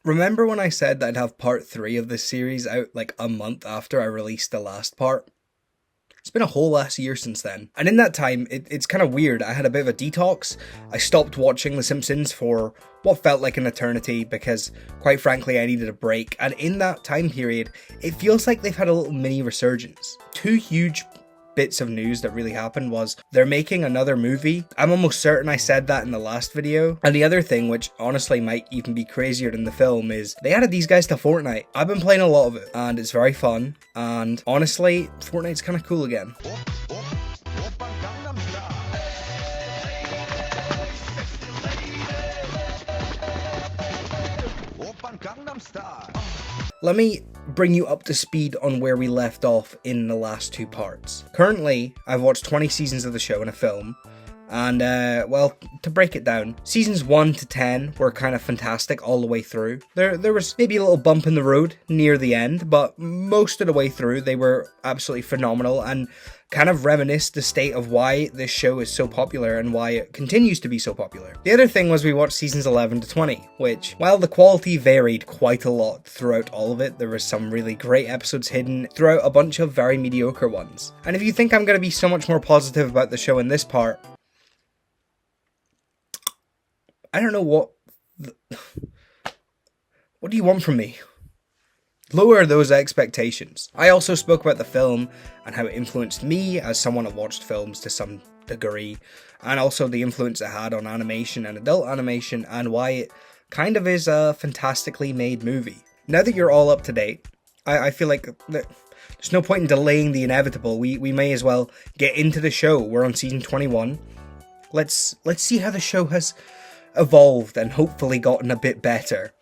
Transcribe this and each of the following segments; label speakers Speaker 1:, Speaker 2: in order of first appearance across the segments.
Speaker 1: Remember when I said that I'd have part 3 of this series out like a month after I released the last part? It's been a whole last year since then. And in that time, it's kind of weird. I had a bit of a detox. I stopped watching The Simpsons for what felt like an eternity because, quite frankly, I needed a break. And in that time period, it feels like they've had a little mini resurgence. Two huge bits of news that really happened was they're making another movie. I'm almost certain I said that in the last video. And the other thing, which honestly might even be crazier than the film, is they added these guys to Fortnite. I've been playing a lot of it and it's very fun, and honestly Fortnite's kind of cool again. Let me bring you up to speed on where we left off in the last two parts. Currently, I've watched 20 seasons of the show in a film, and well, to break it down, seasons 1 to 10 were kind of fantastic all the way through. There was maybe a little bump in the road near the end, but most of the way through they were absolutely phenomenal and kind of reminisce the state of why this show is so popular and why it continues to be so popular. The other thing was we watched seasons 11 to 20, which, while the quality varied quite a lot throughout all of it, there was some really great episodes hidden throughout a bunch of very mediocre ones. And if you think I'm going to be so much more positive about the show in this part, I don't know what do you want from me? Lower those expectations. I also spoke about the film and how it influenced me as someone that watched films to some degree, and also the influence it had on animation and adult animation, and why it kind of is a fantastically made movie. Now that you're all up to date, I feel like there's no point in delaying the inevitable. We may as well get into the show. We're on season 21. Let's see how the show has evolved and hopefully gotten a bit better.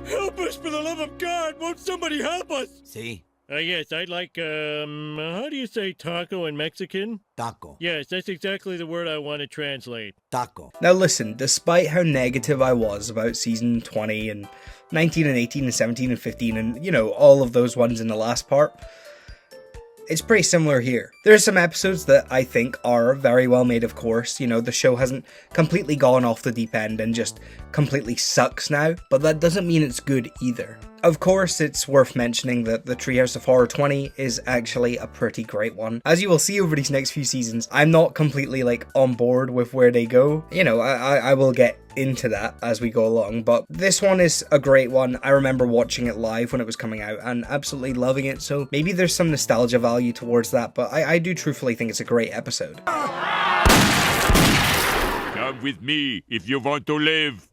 Speaker 2: Help us, for the love of God! Won't somebody help us?
Speaker 3: See?
Speaker 2: Yes, I'd like, how do you say taco in Mexican?
Speaker 3: Taco.
Speaker 2: Yes, that's exactly the word I want to translate.
Speaker 3: Taco.
Speaker 1: Now listen, despite how negative I was about season 20 and 19 and 18 and 17 and 15 and, you know, all of those ones in the last part, it's pretty similar here. There are some episodes that I think are very well made, of course. You know, the show hasn't completely gone off the deep end and just completely sucks now, but that doesn't mean it's good either. Of course, it's worth mentioning that the Treehouse of Horror 20 is actually a pretty great one. As you will see over these next few seasons, I'm not completely like on board with where they go. You know, I will get into that as we go along, but this one is a great one. I remember watching it live when it was coming out and absolutely loving it, so maybe there's some nostalgia value towards that, but I do truthfully think it's a great episode.
Speaker 4: Come with me if you want to live.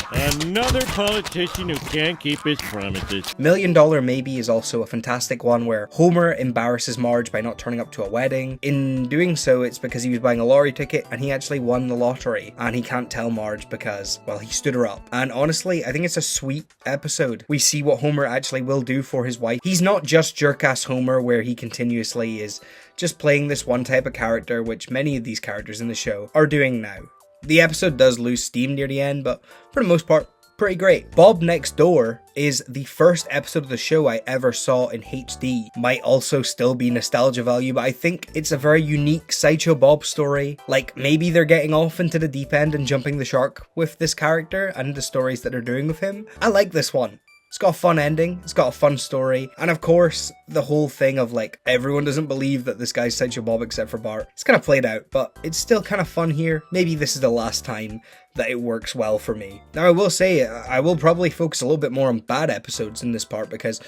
Speaker 2: Another politician who can't keep his promises.
Speaker 1: $1 Million Maybe is also a fantastic one where Homer embarrasses Marge by not turning up to a wedding. In doing so, it's because he was buying a lottery ticket and he actually won the lottery, and he can't tell Marge because, well, he stood her up. And honestly, I think it's a sweet episode. We see what Homer actually will do for his wife. He's not just jerk-ass Homer where he continuously is just playing this one type of character, which many of these characters in the show are doing now. The episode does lose steam near the end, but for the most part, pretty great. Bob Next Door is the first episode of the show I ever saw in HD. Might also still be nostalgia value, but I think it's a very unique Sideshow Bob story. Like, maybe they're getting off into the deep end and jumping the shark with this character and the stories that they're doing with him. I like this one. It's got a fun ending, it's got a fun story, and of course, the whole thing of like, everyone doesn't believe that this guy's Sideshow Bob except for Bart. It's kind of played out, but it's still kind of fun here. Maybe this is the last time that it works well for me. Now I will say, I will probably focus a little bit more on bad episodes in this part, because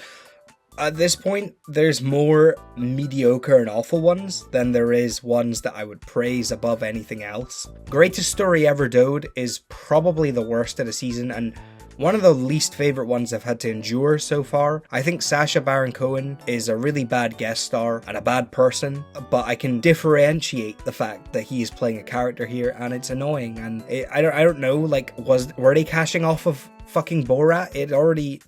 Speaker 1: at this point, there's more mediocre and awful ones than there is ones that I would praise above anything else. Greatest Story Ever Doed is probably the worst of the season, and one of the least favourite ones I've had to endure so far. I think Sacha Baron Cohen is a really bad guest star and a bad person, but I can differentiate the fact that he is playing a character here, and it's annoying. And I don't know, like, were they cashing off of fucking Borat? It already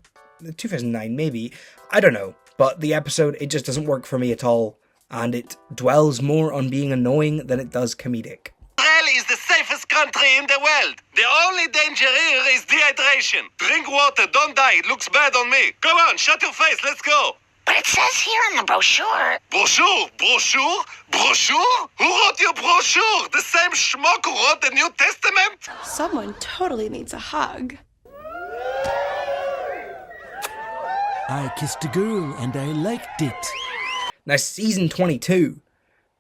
Speaker 1: 2009 maybe. I don't know. But the episode, it just doesn't work for me at all, and it dwells more on being annoying than it does comedic.
Speaker 3: Israel is the safest country in the world. The only danger here is dehydration. Drink water, don't die. It looks bad on me. Come on, shut your face, let's go.
Speaker 5: But it says here in the brochure.
Speaker 3: Brochure? Brochure? Brochure? Who wrote your brochure? The same schmuck who wrote the New Testament?
Speaker 6: Someone totally needs a hug.
Speaker 7: I kissed a girl and I liked it.
Speaker 1: Now, season 22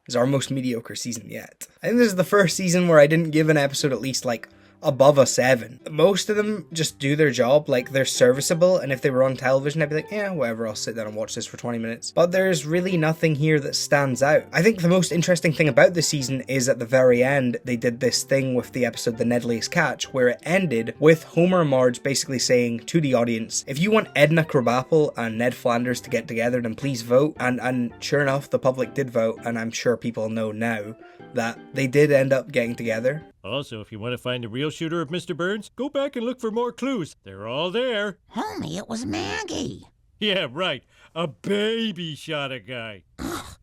Speaker 1: is our most mediocre season yet. I think this is the first season where I didn't give an episode at least like above a 7. Most of them just do their job, like they're serviceable, and if they were on television I'd be like, yeah, whatever, I'll sit down and watch this for 20 minutes. But there's really nothing here that stands out. I think the most interesting thing about this season is at the very end they did this thing with the episode The Nedliest Catch, where it ended with Homer and Marge basically saying to the audience, if you want Edna Krabappel and Ned Flanders to get together, then please vote. And sure enough, the public did vote, and I'm sure people know now that they did end up getting together.
Speaker 2: Also, if you want to find the real shooter of Mr. Burns, go back and look for more clues. They're all there.
Speaker 5: Homie, it was Maggie.
Speaker 2: Yeah, right. A baby shot a guy.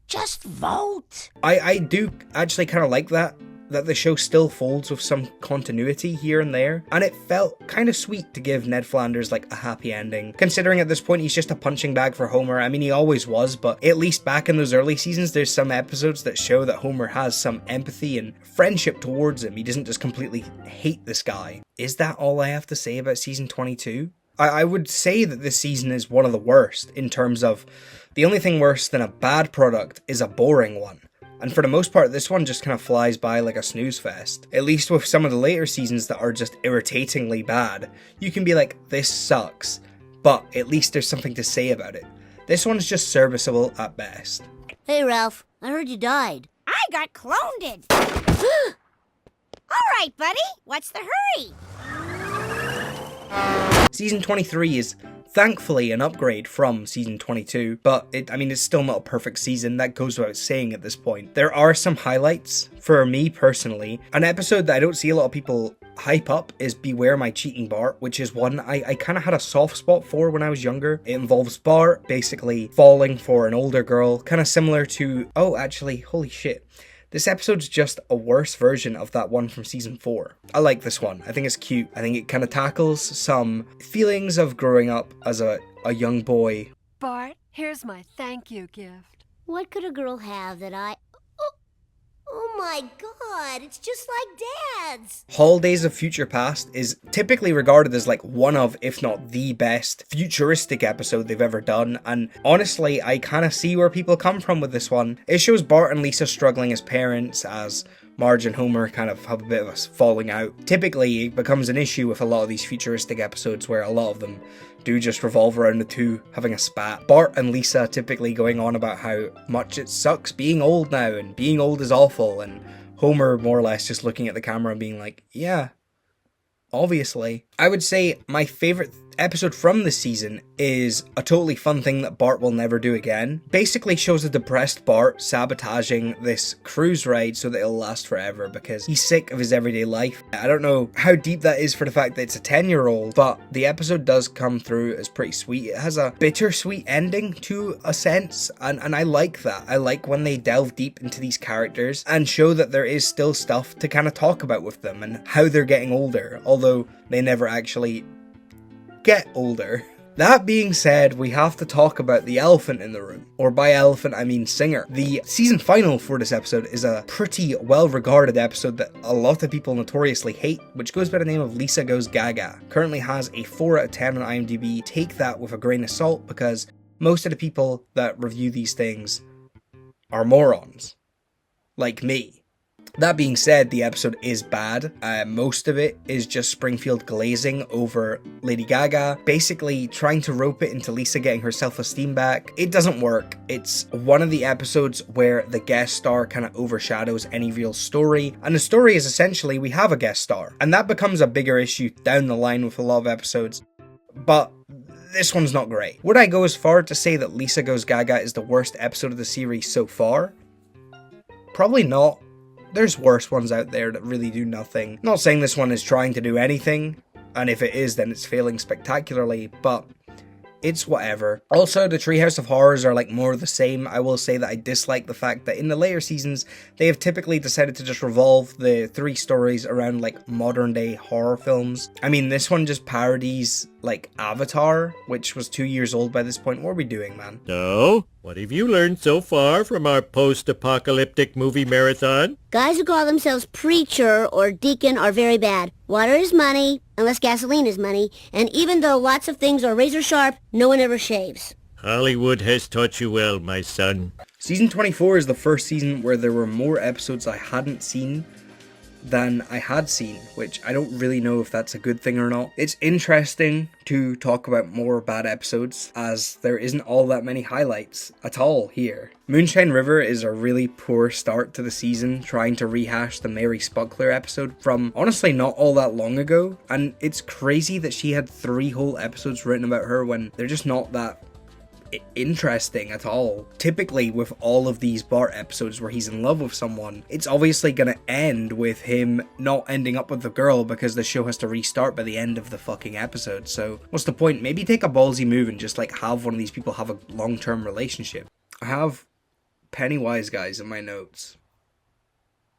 Speaker 5: Just vote.
Speaker 1: I do actually kind of like that the show still folds with some continuity here and there, and it felt kind of sweet to give Ned Flanders like a happy ending, considering at this point he's just a punching bag for Homer. I mean, he always was, but at least back in those early seasons there's some episodes that show that Homer has some empathy and friendship towards him. He doesn't just completely hate this guy. Is that all I have to say about season 22? I would say that this season is one of the worst in terms of the only thing worse than a bad product is a boring one. And for the most part, this one just kind of flies by like a snooze fest. At least with some of the later seasons that are just irritatingly bad, you can be like, this sucks, but at least there's something to say about it. This one's just serviceable at best.
Speaker 8: Hey, Ralph, I heard you died.
Speaker 9: I got cloned. All right, buddy, what's the hurry?
Speaker 1: Season 23 is thankfully an upgrade from season 22, but it's still not a perfect season. That goes without saying at this point. There are some highlights for me personally. An episode that I don't see a lot of people hype up is Beware My Cheating Bart, which is one I kind of had a soft spot for when I was younger. It involves Bart basically falling for an older girl, kind of similar to, oh actually, holy shit. This episode's just a worse version of that one from season 4. I like this one. I think it's cute. I think it kind of tackles some feelings of growing up as a young boy.
Speaker 10: Bart, here's my thank you gift.
Speaker 8: What could a girl have that I... Oh my god, it's just like Dad's!
Speaker 1: Holidays of Future Past is typically regarded as like one of, if not the best, futuristic episode they've ever done, and honestly, I kind of see where people come from with this one. It shows Bart and Lisa struggling as parents, as Marge and Homer kind of have a bit of a falling out. Typically, it becomes an issue with a lot of these futuristic episodes where a lot of them do just revolve around the two having a spat. Bart and Lisa typically going on about how much it sucks being old now, and being old is awful, and Homer more or less just looking at the camera and being like, yeah, obviously. I would say my favourite episode from this season is a totally fun thing that Bart will never do again. Basically shows a depressed Bart sabotaging this cruise ride so that it'll last forever because he's sick of his everyday life. I don't know how deep that is for the fact that it's a 10-year-old, but the episode does come through as pretty sweet. It has a bittersweet ending to a sense, and I like that. I like when they delve deep into these characters and show that there is still stuff to kind of talk about with them and how they're getting older, although they never actually get older. That being said, we have to talk about the elephant in the room. Or by elephant, I mean singer. The season final for this episode is a pretty well-regarded episode that a lot of people notoriously hate, which goes by the name of Lisa Goes Gaga. Currently has a 4 out of 10 on IMDb. Take that with a grain of salt because most of the people that review these things are morons. Like me. That being said, the episode is bad. Most of it is just Springfield glazing over Lady Gaga, basically trying to rope it into Lisa getting her self-esteem back. It doesn't work. It's one of the episodes where the guest star kind of overshadows any real story, and the story is essentially we have a guest star, and that becomes a bigger issue down the line with a lot of episodes, but this one's not great. Would I go as far to say that Lisa Goes Gaga is the worst episode of the series so far? Probably not. There's worse ones out there that really do nothing. Not saying this one is trying to do anything, and if it is, then it's failing spectacularly, but it's whatever. Also, the Treehouse of Horrors are like more of the same. I will say that I dislike the fact that in the later seasons, they have typically decided to just revolve the 3 stories around like modern day horror films. I mean, this one just parodies like Avatar, which was 2 years old by this point. What are we doing, man?
Speaker 2: So, what have you learned so far from our post-apocalyptic movie marathon?
Speaker 8: Guys who call themselves preacher or deacon are very bad. Water is money, unless gasoline is money, and even though lots of things are razor sharp, no one ever shaves.
Speaker 2: Hollywood has taught you well, my son.
Speaker 1: Season 24 is the first season where there were more episodes I hadn't seen than I had seen, which I don't really know if that's a good thing or not. It's interesting to talk about more bad episodes, as there isn't all that many highlights at all here. Moonshine River is a really poor start to the season, trying to rehash the Mary Spuckler episode from honestly not all that long ago, and it's crazy that she had 3 whole episodes written about her when they're just not that interesting at all. Typically with all of these Bart episodes where he's in love with someone, it's obviously gonna end with him not ending up with the girl because the show has to restart by the end of the fucking episode. So what's the point? Maybe take a ballsy move and just like have one of these people have a long-term relationship. I have Pennywise guys in my notes,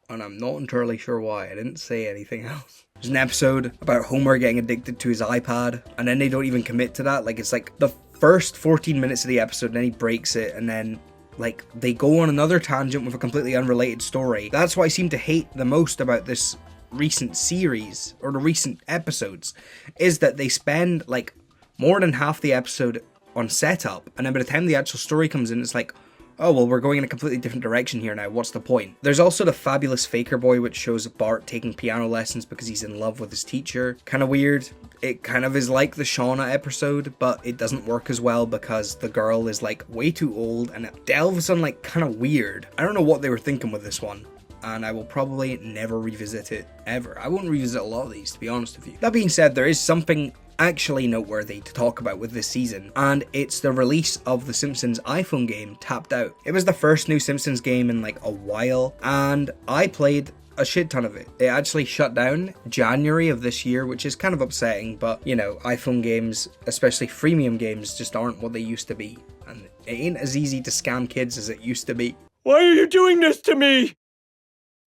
Speaker 1: and I'm not entirely sure why. I didn't say anything else. There's an episode about Homer getting addicted to his iPad, and then they don't even commit to that. Like, it's like the first 14 minutes of the episode, and then he breaks it, and then like they go on another tangent with a completely unrelated story. That's what I seem to hate the most about this recent series, or the recent episodes, is that they spend like more than half the episode on setup, and then by the time the actual story comes in, it's like, oh, well, we're going in a completely different direction here now, what's the point? There's also the Fabulous Faker Boy, which shows Bart taking piano lessons because he's in love with his teacher. Kind of weird. It kind of is like the Shauna episode, but it doesn't work as well because the girl is like way too old, and it delves on like kind of weird. I don't know what they were thinking with this one, and I will probably never revisit it ever. I won't revisit a lot of these, to be honest with you. That being said, there is something actually noteworthy to talk about with this season, and it's the release of the Simpsons iPhone game, Tapped Out. It was the first new Simpsons game in like a while, and I played a shit ton of it. It actually shut down January of this year, which is kind of upsetting, but you know, iPhone games, especially freemium games, just aren't what they used to be, and it ain't as easy to scam kids as it used to be.
Speaker 2: Why are you doing this to me?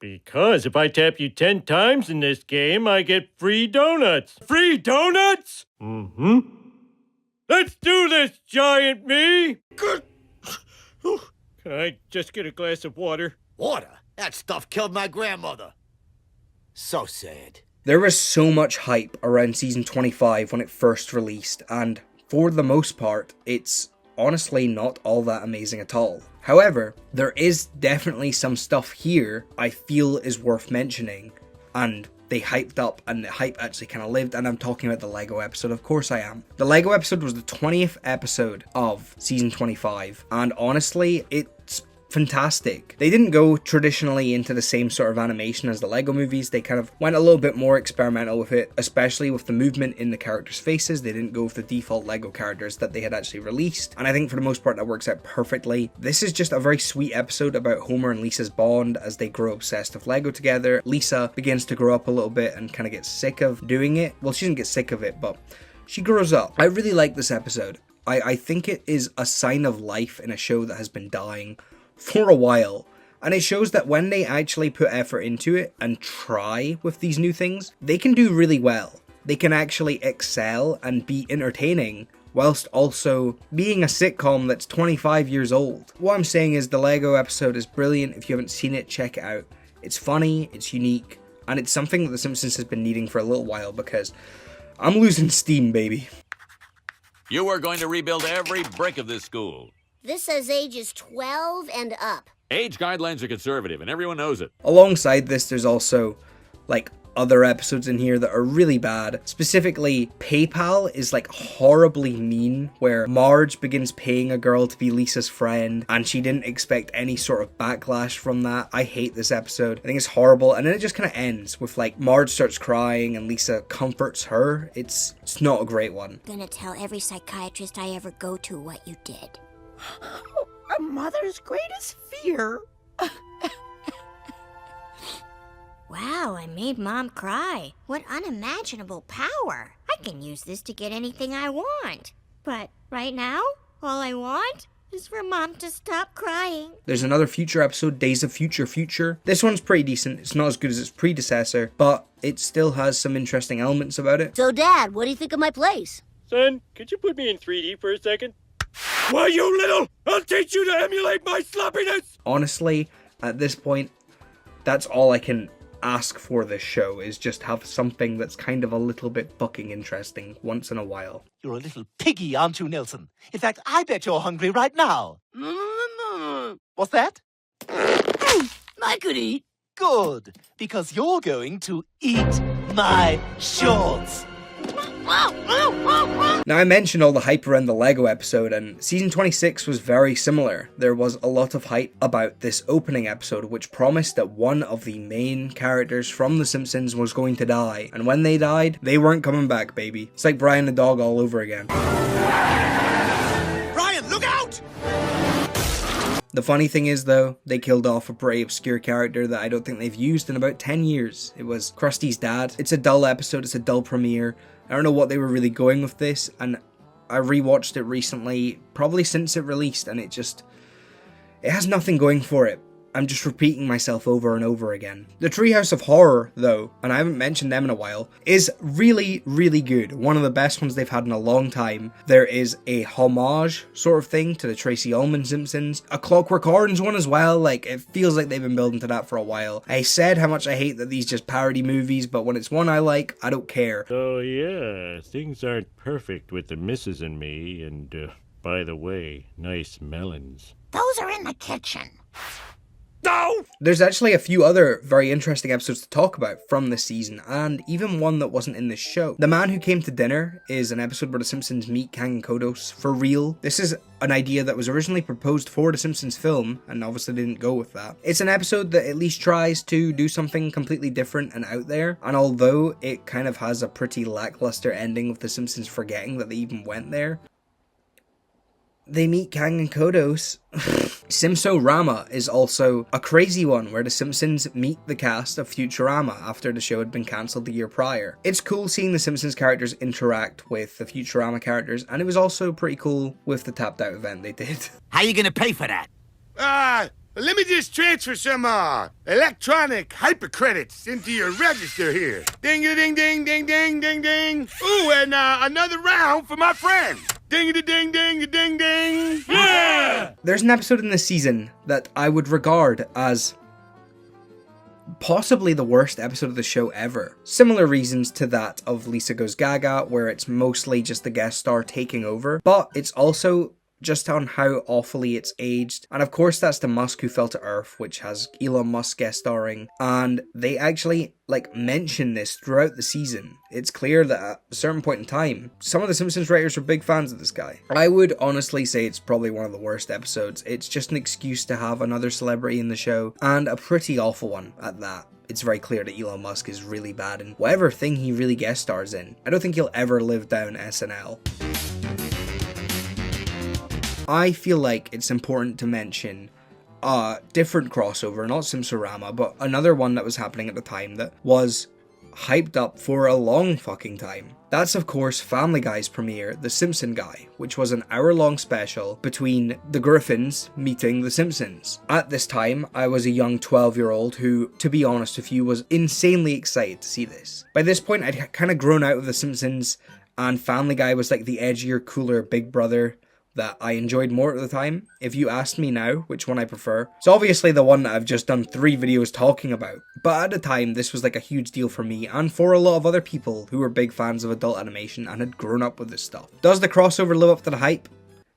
Speaker 2: Because if I tap you 10 times in this game, I get free donuts. Free donuts? Mm-hmm. Let's do this, giant me! Can I just get a glass of water?
Speaker 11: Water? That stuff killed my grandmother. So sad.
Speaker 1: There was so much hype around season 25 when it first released, and for the most part, it's honestly not all that amazing at all. However, there is definitely some stuff here I feel is worth mentioning, and they hyped up, and the hype actually kind of lived, and I'm talking about the Lego episode. Of course I am. The Lego episode was the 20th episode of season 25, and honestly, it's fantastic. They didn't go traditionally into the same sort of animation as the Lego movies. They kind of went a little bit more experimental with it, especially with the movement in the characters' faces. They didn't go with the default Lego characters that they had actually released, and I think for the most part that works out perfectly. This is just a very sweet episode about Homer and Lisa's bond as they grow obsessed with Lego together. Lisa begins to grow up a little bit and kind of gets sick of doing it. Well, she doesn't get sick of it, but she grows up. I really like this episode. I think it is a sign of life in a show that has been dying for a while, and it shows that when they actually put effort into it and try with these new things, they can do really well. They can actually excel and be entertaining whilst also being a sitcom that's 25 years old. What I'm saying is the Lego episode is brilliant. If you haven't seen it, check it out. It's funny, it's unique, and it's something that The Simpsons has been needing for a little while, because I'm losing steam, baby.
Speaker 12: You are going to rebuild every brick of this school.
Speaker 8: This says ages 12 and up.
Speaker 12: Age guidelines are conservative, and everyone knows it.
Speaker 1: Alongside this, there's also, like, other episodes in here that are really bad. Specifically, PayPal is like horribly mean, where Marge begins paying a girl to be Lisa's friend, and she didn't expect any sort of backlash from that. I hate this episode. I think it's horrible, and then it just kind of ends with like Marge starts crying and Lisa comforts her. It's not a great one.
Speaker 5: Gonna tell every psychiatrist I ever go to what you did. A mother's greatest fear.
Speaker 9: Wow, I made Mom cry. What unimaginable power. I can use this to get anything I want.
Speaker 5: But right now, all I want is for Mom to stop crying.
Speaker 1: There's another future episode, Days of Future Future. This one's pretty decent. It's not as good as its predecessor, but it still has some interesting elements about it.
Speaker 8: So, Dad, what do you think of my place?
Speaker 2: Son, could you put me in 3D for a second? Why, you little! I'll teach you to emulate my sloppiness!
Speaker 1: Honestly, at this point, that's all I can ask for this show, is just have something that's kind of a little bit fucking interesting once in a while.
Speaker 11: You're a little piggy, aren't you, Nelson? In fact, I bet you're hungry right now. What's that?
Speaker 8: I could eat.
Speaker 11: Good, because you're going to eat my shorts.
Speaker 1: Now, I mentioned all the hype around the Lego episode, and season 26 was very similar. There was a lot of hype about this opening episode, which promised that one of the main characters from The Simpsons was going to die, and when they died, they weren't coming back, baby. It's like Brian the dog all over again.
Speaker 11: Brian, look out!
Speaker 1: The funny thing is, though, they killed off a pretty obscure character that I don't think they've used in about 10 years. It was Krusty's dad. It's a dull episode, it's a dull premiere. I don't know what they were really going with this, and I rewatched it recently, probably since it released, and it has nothing going for it. I'm just repeating myself over and over again. The Treehouse of Horror, though, and I haven't mentioned them in a while, is really, really good. One of the best ones they've had in a long time. There is a homage sort of thing to the Tracy Ullman Simpsons. A Clockwork Orange one as well. Like, it feels like they've been building to that for a while. I said how much I hate that these just parody movies, but when it's one I like, I don't care.
Speaker 2: So yeah, things aren't perfect with the missus and me, and by the way, nice melons.
Speaker 9: Those are in the kitchen.
Speaker 11: No!
Speaker 1: There's actually a few other very interesting episodes to talk about from this season, and even one that wasn't in this show. The Man Who Came to Dinner is an episode where the Simpsons meet Kang and Kodos for real. This is an idea that was originally proposed for the Simpsons film, and obviously didn't go with that. It's an episode that at least tries to do something completely different and out there, and although it kind of has a pretty lackluster ending with the Simpsons forgetting that they even went there, they meet Kang and Kodos. Simpsorama is also a crazy one where the Simpsons meet the cast of Futurama after the show had been cancelled the year prior. It's cool seeing the Simpsons characters interact with the Futurama characters, and it was also pretty cool with the tapped out event they did.
Speaker 11: How you gonna pay for that?
Speaker 13: Let me just transfer some electronic hypercredits into your register here. Ding-a-ding-ding-ding-ding-ding-ding. Ooh, and another round for my friend. Ding-a-ding-ding-ding-ding. Yeah!
Speaker 1: There's an episode in this season that I would regard as possibly the worst episode of the show ever. Similar reasons to that of Lisa Goes Gaga, where it's mostly just the guest star taking over, but it's also just on how awfully it's aged. And of course that's The Musk Who Fell to Earth, which has Elon Musk guest starring, and they actually mention this throughout the season. It's clear that at a certain point in time, some of the Simpsons writers were big fans of this guy. I would honestly say it's probably one of the worst episodes. It's just an excuse to have another celebrity in the show, and a pretty awful one at that. It's very clear that Elon Musk is really bad in whatever thing he really guest stars in. I don't think he'll ever live down SNL. I feel like it's important to mention a different crossover, not Simpsorama, but another one that was happening at the time that was hyped up for a long fucking time. That's of course Family Guy's premiere, The Simpson Guy, which was an hour-long special between the Griffins meeting the Simpsons. At this time, I was a young 12-year-old who, to be honest with you, was insanely excited to see this. By this point, I'd kind of grown out of The Simpsons, and Family Guy was like the edgier, cooler Big Brother that I enjoyed more at the time. If you asked me now which one I prefer, it's obviously the one that I've just done 3 videos talking about. But at the time, this was like a huge deal for me and for a lot of other people who were big fans of adult animation and had grown up with this stuff. Does the crossover live up to the hype?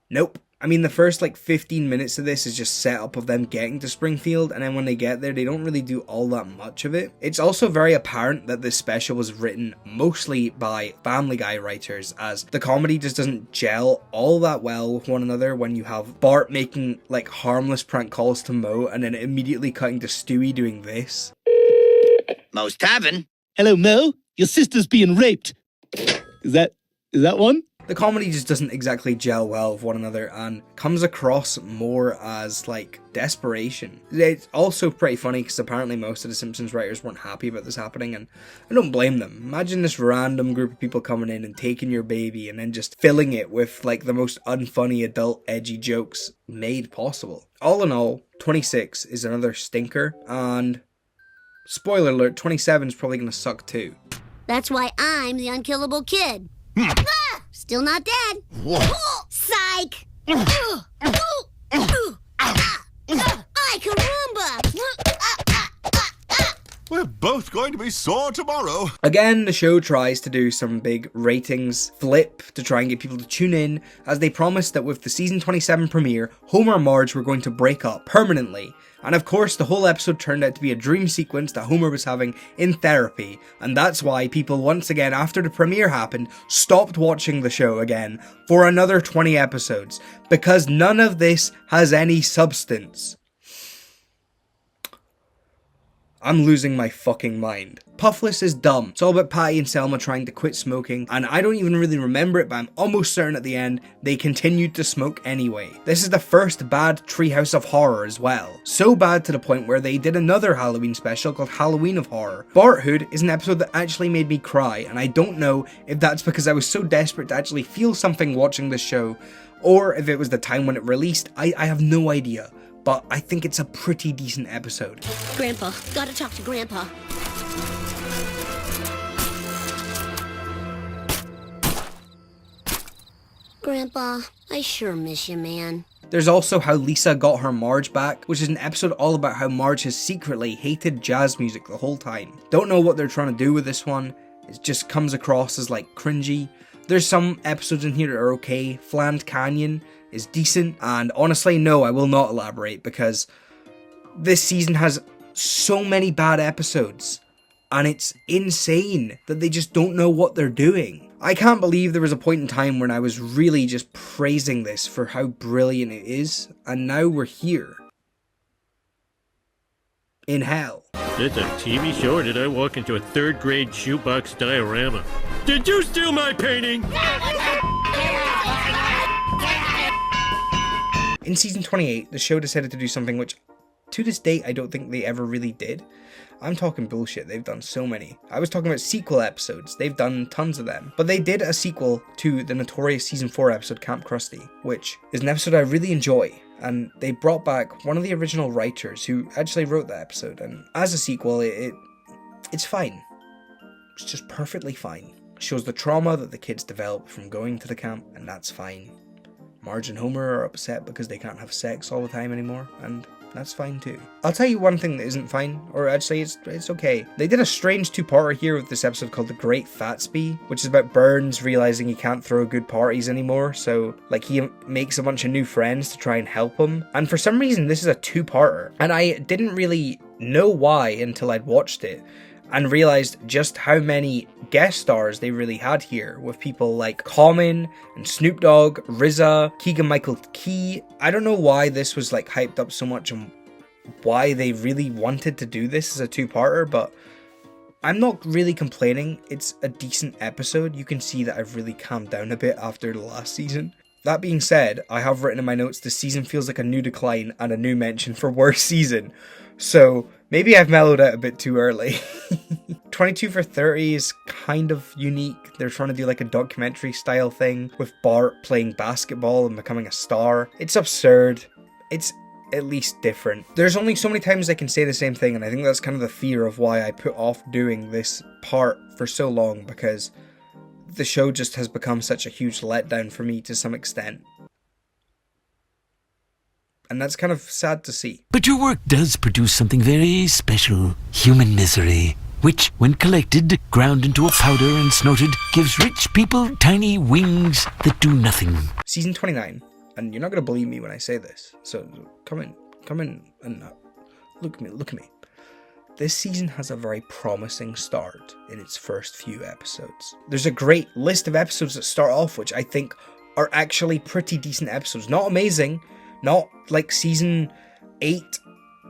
Speaker 1: Nope. I mean, the first 15 minutes of this is just set up of them getting to Springfield, and then when they get there, they don't really do all that much of it. It's also very apparent that this special was written mostly by Family Guy writers, as the comedy just doesn't gel all that well with one another when you have Bart making harmless prank calls to Moe, and then immediately cutting to Stewie doing this.
Speaker 11: Moe's Tavern.
Speaker 7: Hello, Mo. Your sister's being raped. Is that one?
Speaker 1: the comedy just doesn't exactly gel well with one another and comes across more as like desperation. It's also pretty funny because apparently most of the Simpsons writers weren't happy about this happening, and I don't blame them. Imagine this random group of people coming in and taking your baby and then just filling it with like the most unfunny adult edgy jokes made possible. All in all, 26 is another stinker, and spoiler alert, 27 is probably going to suck too.
Speaker 8: That's why I'm the unkillable kid. Still not dead. Psych! Ay, caramba!
Speaker 14: We're both going to be sore tomorrow.
Speaker 1: Again, the show tries to do some big ratings flip to try and get people to tune in, as they promised that with the season 27 premiere, Homer and Marge were going to break up permanently. And of course, the whole episode turned out to be a dream sequence that Homer was having in therapy, and that's why people once again, after the premiere happened, stopped watching the show again for another 20 episodes, because none of this has any substance. I'm losing my fucking mind. Puffless is dumb. It's all about Patty and Selma trying to quit smoking, and I don't even really remember it, but I'm almost certain at the end they continued to smoke anyway. This is the first bad Treehouse of Horror as well. So bad to the point where they did another Halloween special called Halloween of Horror. Bart Hood is an episode that actually made me cry, and I don't know if that's because I was so desperate to actually feel something watching this show, or if it was the time when it released. I have no idea. But I think it's a pretty decent episode.
Speaker 8: Grandpa, gotta talk to Grandpa. Grandpa, I sure miss you, man.
Speaker 1: There's also How Lisa Got Her Marge Back, which is an episode all about how Marge has secretly hated jazz music the whole time. Don't know what they're trying to do with this one. It just comes across as like cringy. There's some episodes in here that are okay. Fland Canyon is decent, and honestly, no, I will not elaborate because this season has so many bad episodes, and it's insane that they just don't know what they're doing. I can't believe there was a point in time when I was really just praising this for how brilliant it is, and now we're here. In hell.
Speaker 2: It's a TV show, or did I walk into a third grade shoebox diorama? Did you steal my painting?
Speaker 1: In season 28, the show decided to do something which, to this date, I don't think they ever really did. I'm talking bullshit, they've done so many. I was talking about sequel episodes, they've done tons of them. But they did a sequel to the notorious season 4 episode Camp Krusty, which is an episode I really enjoy. And they brought back one of the original writers who actually wrote that episode. And as a sequel, it's fine. It's just perfectly fine. It shows the trauma that the kids develop from going to the camp, and that's fine. Marge and Homer are upset because they can't have sex all the time anymore, and that's fine too. I'll tell you one thing that isn't fine, or actually it's okay. They did a strange two-parter here with this episode called The Great Fatsby, which is about Burns realizing he can't throw good parties anymore, so like he makes a bunch of new friends to try and help him. And for some reason this is a two-parter, and I didn't really know why until I'd watched it, and realized just how many guest stars they really had here, with people like Common and Snoop Dogg, RZA, Keegan-Michael Key. I don't know why this was like hyped up so much and why they really wanted to do this as a two-parter, but I'm not really complaining. It's a decent episode. You can see that I've really calmed down a bit after the last season. That being said, I have written in my notes this season feels like a new decline and a new mention for worst season. So maybe I've mellowed out a bit too early. 22 for 30 is kind of unique. They're trying to do like a documentary style thing with Bart playing basketball and becoming a star. It's absurd. It's at least different. There's only so many times I can say the same thing, and I think that's kind of the fear of why I put off doing this part for so long, because the show just has become such a huge letdown for me to some extent. And that's kind of sad to see.
Speaker 7: But your work does produce something very special. Human misery. Which, when collected, ground into a powder and snorted, gives rich people tiny wings that do nothing.
Speaker 1: Season 29. And you're not going to believe me when I say this. So come in and look at me. This season has a very promising start in its first few episodes. There's a great list of episodes that start off, which I think are actually pretty decent episodes. Not amazing, not like season 8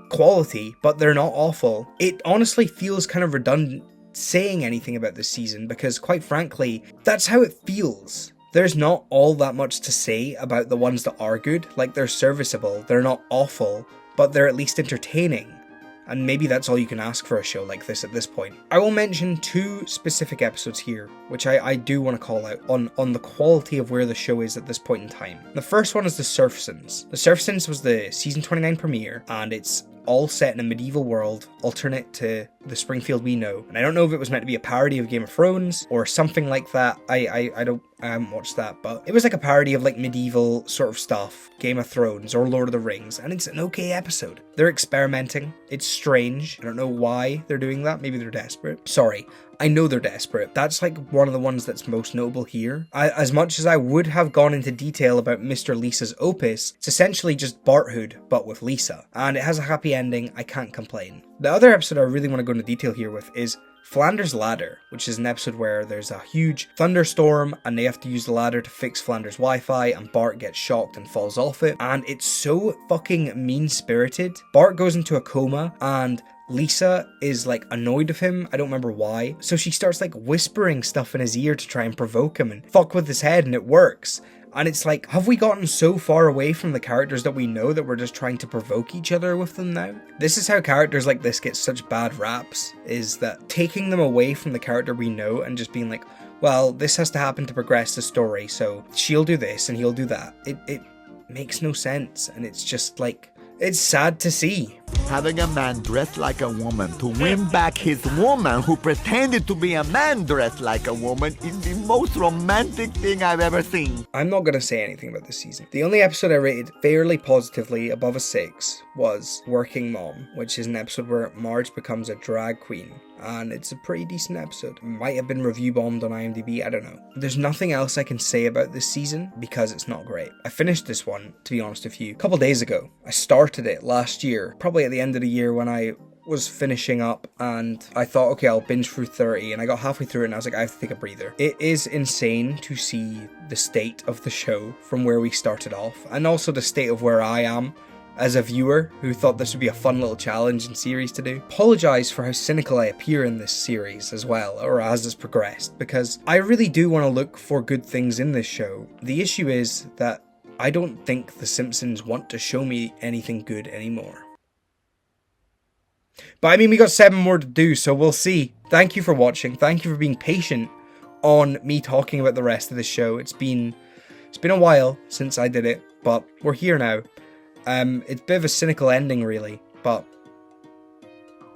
Speaker 1: quality, but they're not awful. It honestly feels kind of redundant saying anything about this season because, quite frankly, that's how it feels. there's not all that much to say about the ones that are good. Like, they're serviceable, they're not awful, but they're at least entertaining. And maybe that's all you can ask for a show like this at this point. I will mention 2 specific episodes here, which I do want to call out on the quality of where the show is at this point in time. The first one is The Simpsons. The Simpsons was the season 29 premiere, and it's all set in a medieval world, alternate to the Springfield we know. And I don't know if it was meant to be a parody of Game of Thrones or something like that. I haven't watched that, but it was like a parody of like medieval sort of stuff, Game of Thrones or Lord of the Rings, and it's an okay episode. They're experimenting. It's strange. I don't know why they're doing that. Maybe they're desperate. Sorry. I know they're desperate. That's like one of the ones that's most notable here. As much as I would have gone into detail about Mr. Lisa's opus, it's essentially just Barthood, but with Lisa. And it has a happy ending, I can't complain. The other episode I really want to go into detail here with is Flanders' Ladder, which is an episode where there's a huge thunderstorm and they have to use the ladder to fix Flanders' Wi-Fi, and Bart gets shocked and falls off it. And it's so fucking mean-spirited. Bart goes into a coma and Lisa is like annoyed of him, I don't remember why, so she starts like whispering stuff in his ear to try and provoke him and fuck with his head, and it works. And it's like, have we gotten so far away from the characters that we know that we're just trying to provoke each other with them now? This is how characters like this get such bad raps, is that taking them away from the character we know and just being like, well, this has to happen to progress the story, so she'll do this and he'll do that. It makes no sense, and it's just like, it's sad to see.
Speaker 15: Having a man dressed like a woman to win back his woman who pretended to be a man dressed like a woman is the most romantic thing I've ever seen.
Speaker 1: I'm not going to say anything about this season. The only episode I rated fairly positively above a 6 was Working Mom, which is an episode where Marge becomes a drag queen. And it's a pretty decent episode. It might have been review bombed on IMDb, I don't know. There's nothing else I can say about this season because it's not great. I finished this one, to be honest with you, a couple days ago. I started it last year, probably at the end of the year when I was finishing up, and I thought, okay, I'll binge through 30, and I got halfway through it and I was like, I have to take a breather. It is insane to see the state of the show from where we started off, and also the state of where I am as a viewer who thought this would be a fun little challenge and series to do. Apologise for how cynical I appear in this series as well, or as it's progressed, because I really do want to look for good things in this show. The issue is that I don't think The Simpsons want to show me anything good anymore. But I mean, we got 7 more to do, so we'll see. Thank you for watching. Thank you for being patient on me talking about the rest of the show. It's been a while since I did it, but we're here now. It's a bit of a cynical ending, really, but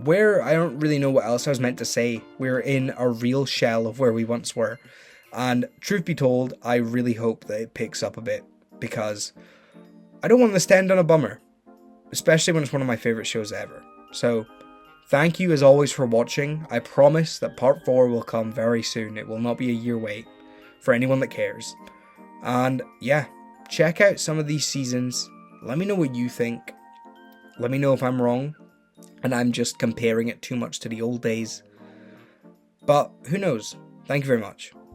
Speaker 1: I don't really know what else I was meant to say. We're in a real shell of where we once were, and truth be told, I really hope that it picks up a bit, because I don't want this to end on a bummer, especially when it's one of my favourite shows ever. So, thank you as always for watching. I promise that part 4 will come very soon. It will not be a year wait, for anyone that cares. And yeah, check out some of these seasons. Let me know what you think. Let me know if I'm wrong and I'm just comparing it too much to the old days. But who knows? Thank you very much.